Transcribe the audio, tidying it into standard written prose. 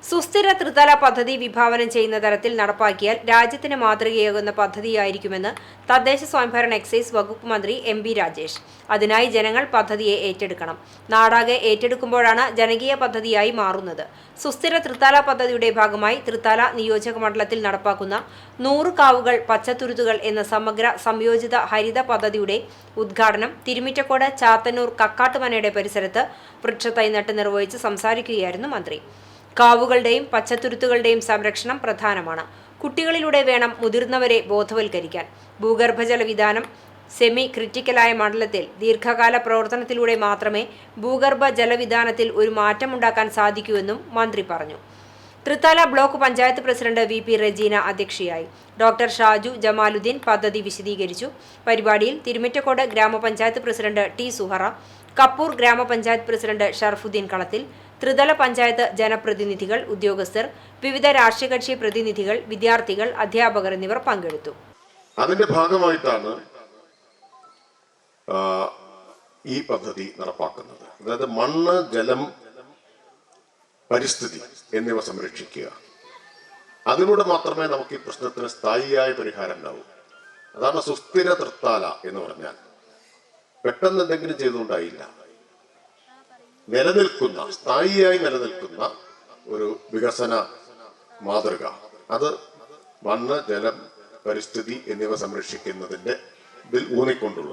സുസ്ഥിര ത്രിതല പദ്ധതി വിഭാവനം ചെയ്യുന്ന തരത്തിൽ നടപ്പാക്കിയാൽ രാജ്യത്തിന് മാതൃകയാകുന്ന പദ്ധതിയായിരിക്കുമെന്ന് തദ്ദേശ സ്വയംഭരണ എക്സൈസ് വകുപ്പ് മന്ത്രി എം.ബി. രാജേഷ്. അതിനായി ജനങ്ങൾ പദ്ധതിയെ ഏറ്റെടുക്കണം. നാടാകെ ഏറ്റെടുക്കുമ്പോഴാണ് ജനകീയ പദ്ധതിയായി മാറുന്നത്. സുസ്ഥിര ത്രിതല പദ്ധതിയുടെ ഭാഗമായി തൃത്താല നിയോജക മണ്ഡലത്തിൽ നടപ്പാക്കുന്ന 100 കാവുകൾ പച്ചത്തുരുത്തുകൾ എന്ന സമഗ്ര സംയോജിത ഹരിത പദ്ധതിയുടെ ഉദ്ഘാടനം തിരുമിറ്റക്കോട് ചാത്തന്നൂർ കക്കാട്ടുമനയുടെ പരിസരത്ത് വൃക്ഷത്തൈ നട്ട് നിർവഹിച്ച് സംസാരിക്കുകയായിരുന്നു മന്ത്രി. കാവുകളുടെയും പച്ചത്തുരുത്തുകളുടെയും സംരക്ഷണം പ്രധാനമാണ്. കുട്ടികളിലൂടെ വേണം മുതിർന്നവരെ ബോധവൽക്കരിക്കാൻ. ഭൂഗർഭജല വിതാനം സെമി ക്രിറ്റിക്കലായ മണ്ഡലത്തിൽ ദീർഘകാല പ്രവർത്തനത്തിലൂടെ മാത്രമേ ഭൂഗർഭ ജലവിതാനത്തിൽ ഒരു മാറ്റമുണ്ടാക്കാൻ സാധിക്കൂവെന്നും മന്ത്രി പറഞ്ഞു. Thrithala block panchayat president VP. Rajeena അധ്യക്ഷയായി. ഡോക്ടർ ഷാജു ജമാലുദ്ദീൻ പദ്ധതി വിശദീകരിച്ചു. പരിപാടിയിൽ തിരുമിറ്റക്കോട് ഗ്രാമപഞ്ചായത്ത് പ്രസിഡന്റ് ടി. സുഹറ, കപ്പൂർ ഗ്രാമപഞ്ചായത്ത് പ്രസിഡന്റ് ഷർഫുദ്ദീൻ കളത്തിൽ, ത്രിതല പഞ്ചായത്ത് ജനപ്രതിനിധികൾ, ഉദ്യോഗസ്ഥർ, വിവിധ രാഷ്ട്രീയ കക്ഷി പ്രതിനിധികൾ, വിദ്യാർത്ഥികൾ, അധ്യാപകർ എന്നിവർ പങ്കെടുത്തു. അതിന്റെ ഭാഗമായിട്ടാണ് ഈ പദ്ധതി നടപ്പാക്കുന്നത്. അതായത് മണ്ണ്, ജലം, പരിസ്ഥിതി എന്നിവ സംരക്ഷിക്കുക. അതിലൂടെ മാത്രമേ നമുക്ക് ഈ പ്രശ്നത്തിന് സ്ഥായിയായ പരിഹാരം ഉണ്ടാവൂ. അതാണ് സുസ്ഥിര തൃത്താല എന്ന് പറഞ്ഞാൽ. പെട്ടെന്ന് എന്തെങ്കിലും ചെയ്തുകൊണ്ടായില്ല. നിലനിൽക്കുന്ന, സ്ഥായിയായി നിലനിൽക്കുന്ന ഒരു വികസന മാതൃക, അത് മണ്ണ്, ജലം, പരിസ്ഥിതി എന്നിവ സംരക്ഷിക്കുന്നതിന്റെ ഇതിൽ ഊന്നിക്കൊണ്ടുള്ളത്.